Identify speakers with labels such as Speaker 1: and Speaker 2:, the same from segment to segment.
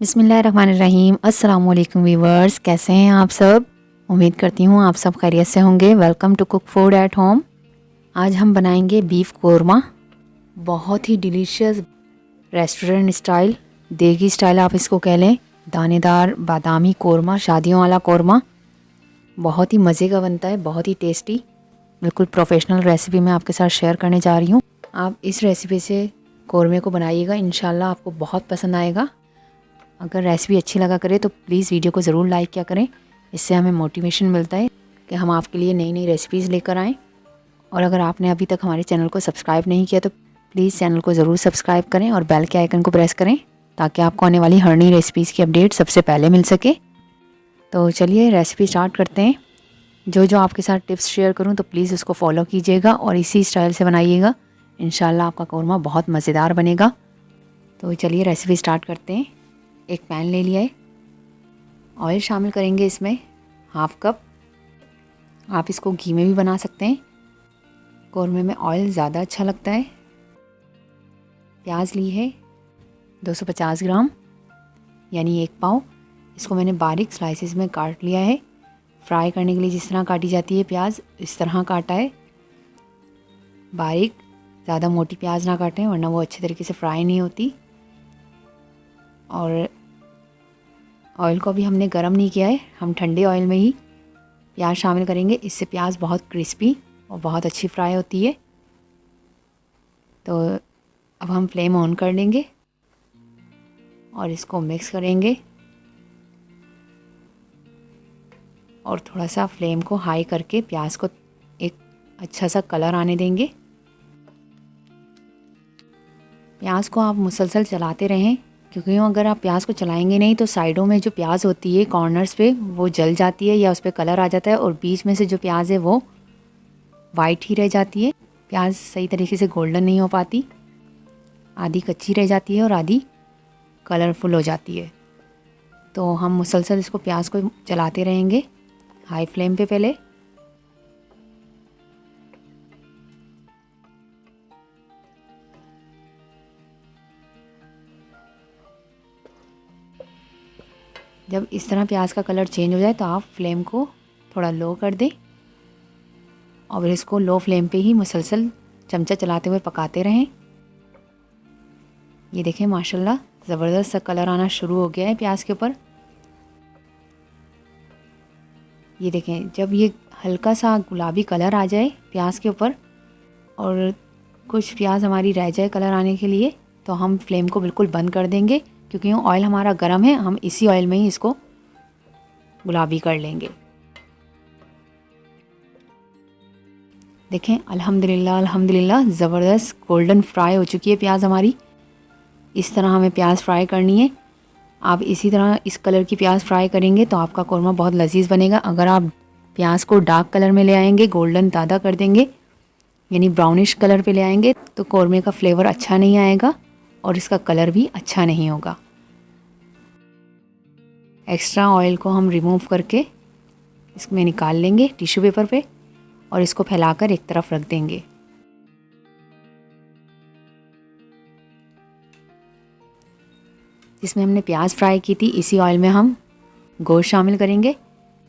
Speaker 1: बिस्मिल्लाहिर्रहमानिर्रहीम। अस्सलाम वालेकुम व्यूवर्स, कैसे हैं आप सब? उम्मीद करती हूँ आप सब खैरियत से होंगे। Welcome to cook food at home. आज हम बनाएंगे बीफ कोरमा। बहुत ही डिलीशियस रेस्टोरेंट स्टाइल, देगी स्टाइल आप इसको कह लें। दानेदार बादामी कोरमा, शादियों वाला कोरमा बहुत ही मज़े का बनता है, बहुत ही टेस्टी। बिल्कुल प्रोफेशनल रेसिपी मैं आपके साथ शेयर करने जा रही हूँ। आप इस रेसिपी से कोरमे को बनाइएगा, इंशाल्लाह आपको बहुत पसंद आएगा। अगर रेसिपी अच्छी लगा करे तो प्लीज़ वीडियो को ज़रूर लाइक किया करें। इससे हमें मोटिवेशन मिलता है कि हम आपके लिए नई नई रेसिपीज़ लेकर आएँ। और अगर आपने अभी तक हमारे चैनल को सब्सक्राइब नहीं किया तो प्लीज़ चैनल को ज़रूर सब्सक्राइब करें और बेल के आइकन को प्रेस करें ताकि आपको आने वाली हर नई रेसिपीज़ की अपडेट सबसे पहले मिल सके। तो चलिए रेसिपी स्टार्ट करते हैं। जो आपके साथ टिप्स शेयर करूँ तो प्लीज़ उसको फॉलो कीजिएगा और इसी स्टाइल से बनाइएगा। इंशाल्लाह आपका कोरमा बहुत मज़ेदार बनेगा। तो चलिए रेसिपी स्टार्ट करते हैं। एक पैन ले लिया है, ऑयल शामिल करेंगे इसमें हाफ कप। आप इसको घी में भी बना सकते हैं, कोरमे में ऑयल ज़्यादा अच्छा लगता है। प्याज ली है 250 ग्राम यानी 1 पाव। इसको मैंने बारीक स्लाइसेस में काट लिया है। फ्राई करने के लिए जिस तरह काटी जाती है प्याज, इस तरह काटा है बारीक। ज़्यादा मोटी प्याज ना काटें वरना वो अच्छे तरीके से फ्राई नहीं होती। और ऑयल को अभी हमने गरम नहीं किया है, हम ठंडे ऑयल में ही प्याज शामिल करेंगे। इससे प्याज बहुत क्रिस्पी और बहुत अच्छी फ्राई होती है। तो अब हम फ्लेम ऑन कर लेंगे और इसको मिक्स करेंगे और थोड़ा सा फ्लेम को हाई करके प्याज को एक अच्छा सा कलर आने देंगे। प्याज को आप मुसलसल चलाते रहें, क्योंकि अगर आप प्याज को चलाएंगे नहीं तो साइडों में जो प्याज होती है कॉर्नर्स पे वो जल जाती है या उस पर कलर आ जाता है और बीच में से जो प्याज है वो वाइट ही रह जाती है। प्याज सही तरीके से गोल्डन नहीं हो पाती, आधी कच्ची रह जाती है और आधी कलरफुल हो जाती है। तो हम मुसलसल इसको प्याज को चलाते रहेंगे हाई फ्लेम पे पहले। जब इस तरह प्याज का कलर चेंज हो जाए तो आप फ्लेम को थोड़ा लो कर दें और इसको लो फ्लेम पे ही मुसलसल चमचा चलाते हुए पकाते रहें। ये देखें माशाल्लाह ज़बरदस्त सा कलर आना शुरू हो गया है प्याज के ऊपर। ये देखें जब ये हल्का सा गुलाबी कलर आ जाए प्याज के ऊपर और कुछ प्याज हमारी रह जाए कलर आने के लिए, तो हम फ्लेम को बिल्कुल बंद कर देंगे, क्योंकि ऑयल हमारा गर्म है। हम इसी ऑयल में ही इसको गुलाबी कर लेंगे। देखें अल्हम्दुलिल्लाह अल्हम्दुलिल्लाह ज़बरदस्त गोल्डन फ्राई हो चुकी है प्याज हमारी। इस तरह हमें प्याज फ्राई करनी है। आप इसी तरह इस कलर की प्याज फ्राई करेंगे तो आपका कोरमा बहुत लजीज बनेगा। अगर आप प्याज को डार्क कलर में ले आएंगे, गोल्डन ज़्यादा कर देंगे यानी ब्राउनिश कलर पे ले आएंगे, तो कोरमे का फ्लेवर अच्छा नहीं आएगा और इसका कलर भी अच्छा नहीं होगा। एक्स्ट्रा ऑयल को हम रिमूव करके इसमें निकाल लेंगे टिश्यू पेपर पे और इसको फैलाकर एक तरफ रख देंगे। जिसमें हमने प्याज फ्राई की थी इसी ऑयल में हम गोश्त शामिल करेंगे।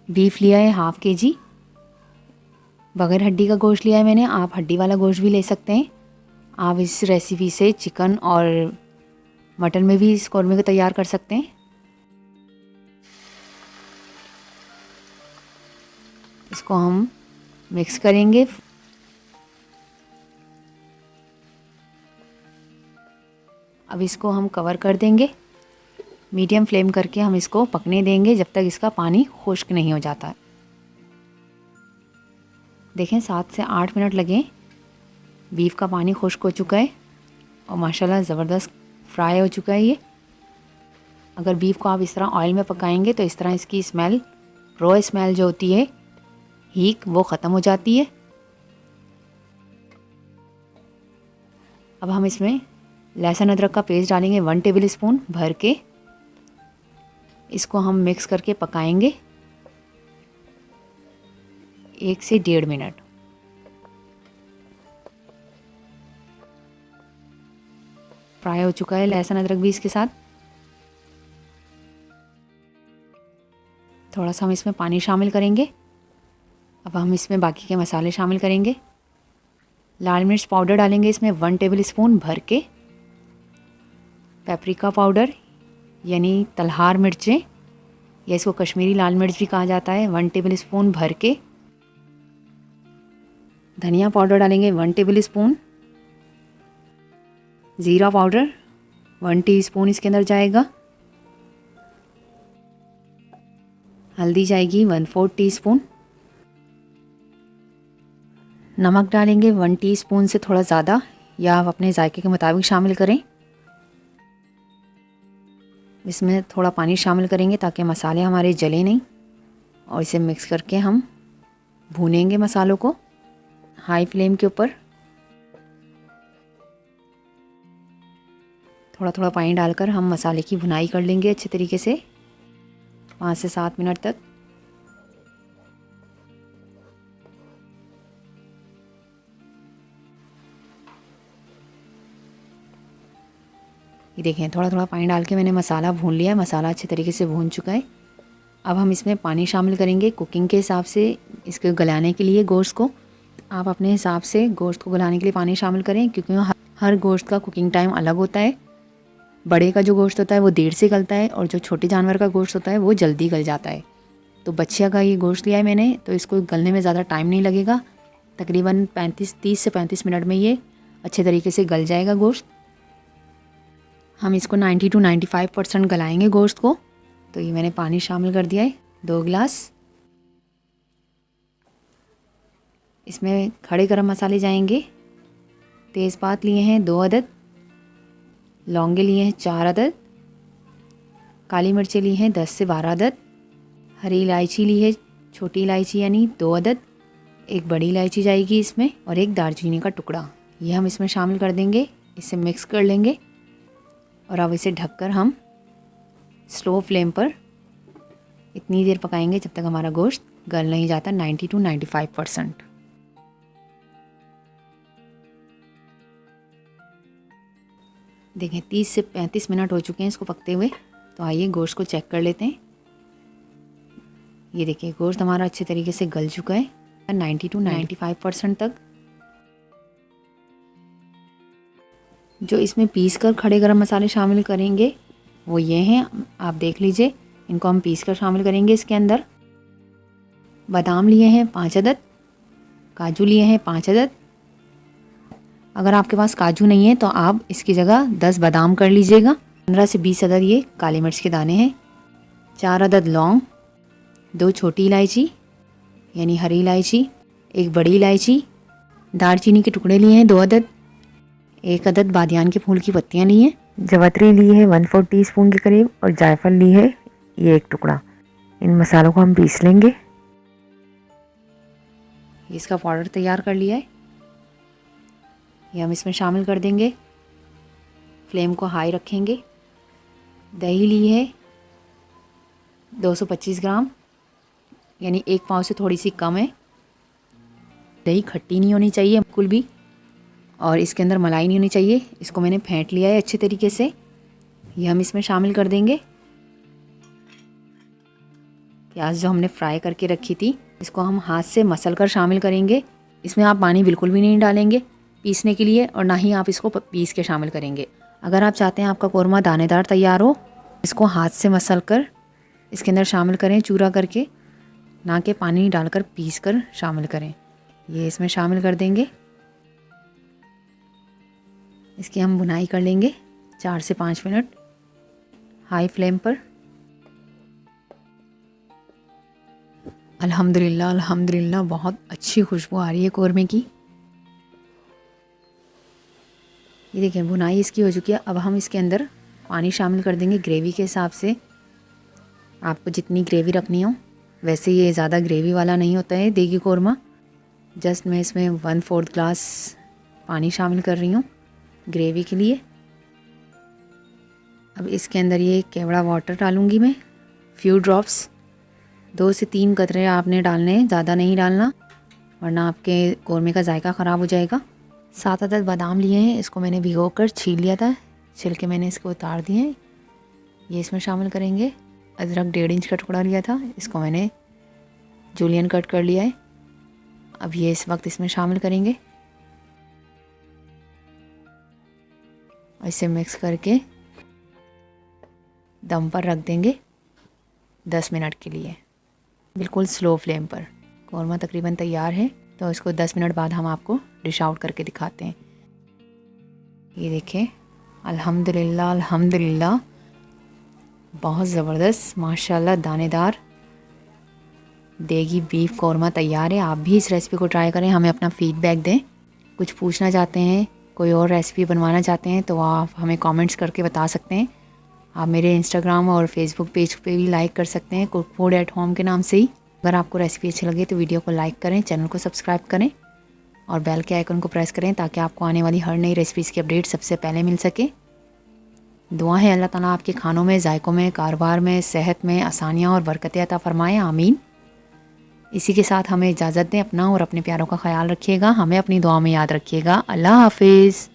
Speaker 1: बीफ लिया है हाफ केजी, बगैर हड्डी का गोश्त लिया है मैंने। आप हड्डी वाला गोश्त भी ले सकते हैं। आप इस रेसिपी से चिकन और मटन में भी इस कोरमे को तैयार कर सकते हैं। इसको हम मिक्स करेंगे। अब इसको हम कवर कर देंगे, मीडियम फ्लेम करके हम इसको पकने देंगे जब तक इसका पानी खुश्क नहीं हो जाता। देखें 7 से 8 मिनट लगे, बीफ का पानी खुश्क हो चुका है और माशाल्लाह ज़बरदस्त फ्राई हो चुका है ये। अगर बीफ को आप इस तरह ऑयल में पकाएंगे तो इस तरह इसकी स्मेल, रॉ स्मेल जो होती है हीक, वो ख़त्म हो जाती है। अब हम इसमें लहसुन अदरक का पेस्ट डालेंगे 1 टेबल स्पून भर के। इसको हम मिक्स करके पकाएंगे 1 से 1.5 मिनट। फ्राई हो चुका है लहसुन अदरक भी इसके साथ। थोड़ा सा हम इसमें पानी शामिल करेंगे। अब हम इसमें बाकी के मसाले शामिल करेंगे। लाल मिर्च पाउडर डालेंगे इसमें 1 टेबल स्पून भर के। पेपरिका पाउडर यानी तलहार मिर्चें या इसको कश्मीरी लाल मिर्च भी कहा जाता है, 1 टेबल स्पून भर के। धनिया पाउडर डालेंगे 1 टेबल स्पून। ज़ीरा पाउडर 1 टीस्पून इसके अंदर जाएगा। हल्दी जाएगी 1/4 टीस्पून। नमक डालेंगे 1 टीस्पून से थोड़ा ज़्यादा, या आप अपने जायके के मुताबिक शामिल करें। इसमें थोड़ा पानी शामिल करेंगे ताकि मसाले हमारे जले नहीं, और इसे मिक्स करके हम भूनेंगे मसालों को हाई फ्लेम के ऊपर। थोड़ा थोड़ा पानी डालकर हम मसाले की भुनाई कर लेंगे अच्छे तरीके से 5 से 7 मिनट तक। ये देखें, थोड़ा थोड़ा पानी डाल के मैंने मसाला भून लिया है। मसाला अच्छे तरीके से भून चुका है। अब हम इसमें पानी शामिल करेंगे कुकिंग के हिसाब से। इसको गलाने के लिए गोश्त को आप अपने हिसाब से गोश्त को गलाने के लिए पानी शामिल करें, क्योंकि हर गोश्त का कुकिंग टाइम अलग होता है। बड़े का जो गोश्त होता है वो देर से गलता है, और जो छोटे जानवर का गोश्त होता है वो जल्दी गल जाता है। तो बच्चिया का ये गोश्त लिया है मैंने, तो इसको गलने में ज़्यादा टाइम नहीं लगेगा। तकरीबन 30 से 35 मिनट में ये अच्छे तरीके से गल जाएगा गोश्त। हम इसको 90 to 95% गलाएंगे गोश्त को। तो ये मैंने पानी शामिल कर दिया है 2 गिलास। इसमें खड़े गरम मसाले जाएंगे। तेज़पात लिए हैं 2 अदद, लौंगे लिए हैं 4 अदद, काली मिर्चें ली हैं 10 से 12 अदद, हरी इलायची ली है छोटी इलायची यानी 2 अदद, एक बड़ी इलायची जाएगी इसमें, और एक दालचीनी का टुकड़ा। ये हम इसमें शामिल कर देंगे। इसे मिक्स कर लेंगे, और अब इसे ढककर हम स्लो फ्लेम पर इतनी देर पकाएंगे जब तक हमारा गोश्त गल नहीं जाता 90 to 95%। देखें 30 से 35 मिनट हो चुके हैं इसको पकते हुए। तो आइए गोश्त को चेक कर लेते हैं। ये देखिए गोश्त हमारा अच्छे तरीके से गल चुका है 90 to 95% तक। जो इसमें पीस कर खड़े गरम मसाले शामिल करेंगे वो ये हैं, आप देख लीजिए। इनको हम पीस कर शामिल करेंगे इसके अंदर। बादाम लिए हैं 5 अदद, काजू लिए हैं 5 अदद। अगर आपके पास काजू नहीं है तो आप इसकी जगह 10 बादाम कर लीजिएगा। 15 से 20 अदद ये काली मिर्च के दाने हैं। 4 अदद लौंग, 2 छोटी इलायची यानी हरी इलायची, एक बड़ी इलायची, दालचीनी के टुकड़े लिए हैं 2 अदद, 1 अदद बादियान के फूल की पत्तियां ली हैं, जवतरी ली है 1/4 टीस्पून के करीब, और जायफल ली है ये 1 टुकड़ा। इन मसालों को हम पीस लेंगे। इसका पाउडर तैयार कर लिया है, ये हम इसमें शामिल कर देंगे। फ्लेम को हाई रखेंगे। दही ली है 225 ग्राम यानी 1 पाव से थोड़ी सी कम है। दही खट्टी नहीं होनी चाहिए बिल्कुल भी, और इसके अंदर मलाई नहीं होनी चाहिए। इसको मैंने फेंट लिया है अच्छे तरीके से। ये हम इसमें शामिल कर देंगे। प्याज जो हमने फ्राई करके रखी थी इसको हम हाथ से मसल कर शामिल करेंगे। इसमें आप पानी बिल्कुल भी नहीं डालेंगे पीसने के लिए, और ना ही आप इसको पीस के शामिल करेंगे। अगर आप चाहते हैं आपका कौरमा दानेदार तैयार हो, इसको हाथ से मसल कर इसके अंदर शामिल करें चूरा करके, ना कि पानी डालकर पीस कर शामिल करें। ये इसमें शामिल कर देंगे। इसकी हम भुनाई कर लेंगे 4 से 5 मिनट हाई फ्लेम पर। अल्हम्दुलिल्लाह अल्हम्दुलिल्लाह बहुत अच्छी खुशबू आ रही है कौरमे की। ये देखें भुनाई इसकी हो चुकी है। अब हम इसके अंदर पानी शामिल कर देंगे ग्रेवी के हिसाब से। आपको जितनी ग्रेवी रखनी हो, वैसे ये ज़्यादा ग्रेवी वाला नहीं होता है देगी कौरमा। जस्ट मैं इसमें 1/4 ग्लास पानी शामिल कर रही हूँ ग्रेवी के लिए। अब इसके अंदर ये केवड़ा वाटर डालूँगी मैं, फ्यू ड्रॉप्स, 2 से 3 कतरे आपने डालने हैं, ज़्यादा नहीं डालना वरना आपके कौरमे का जायका ख़राब हो जाएगा। 7 अदद बादाम लिए हैं, इसको मैंने भिगोकर छील लिया था, छिलके मैंने इसको उतार दिए हैं। ये इसमें शामिल करेंगे। अदरक 1.5 इंच का टुकड़ा लिया था, इसको मैंने जूलियन कट कर लिया है। अब ये इस वक्त इसमें शामिल करेंगे। इसे मिक्स करके दम पर रख देंगे 10 मिनट के लिए, बिल्कुल स्लो फ्लेम पर। कौरमा तकरीबन तैयार है, तो इसको 10 मिनट बाद हम आपको डिश आउट करके दिखाते हैं। ये देखें, अल्हम्दुलिल्लाह अल्हम्दुलिल्लाह, बहुत ज़बरदस्त माशाल्लाह दानेदार देगी बीफ कौरमा तैयार है। आप भी इस रेसिपी को ट्राई करें, हमें अपना फीडबैक दें। कुछ पूछना चाहते हैं, कोई और रेसिपी बनवाना चाहते हैं, तो आप हमें कमेंट्स करके बता सकते हैं। आप मेरे इंस्टाग्राम और फेसबुक पेज पे भी लाइक कर सकते हैं, कुक फूड एट होम के नाम से ही। अगर आपको रेसिपी अच्छी लगे तो वीडियो को लाइक करें, चैनल को सब्सक्राइब करें और बेल के आइकन को प्रेस करें, ताकि आपको आने वाली हर नई रेसिपीज़ की अपडेट सबसे पहले मिल सके। दुआ है अल्लाह ताला आपके खानों में, जायकों में, कारोबार में, सेहत में आसानियाँ और बरकतें अता फरमाएँ, आमीन। इसी के साथ हमें इजाज़त दें। अपना और अपने प्यारों का ख्याल रखिएगा, हमें अपनी दुआ में याद रखिएगा। अल्लाह हाफिज़।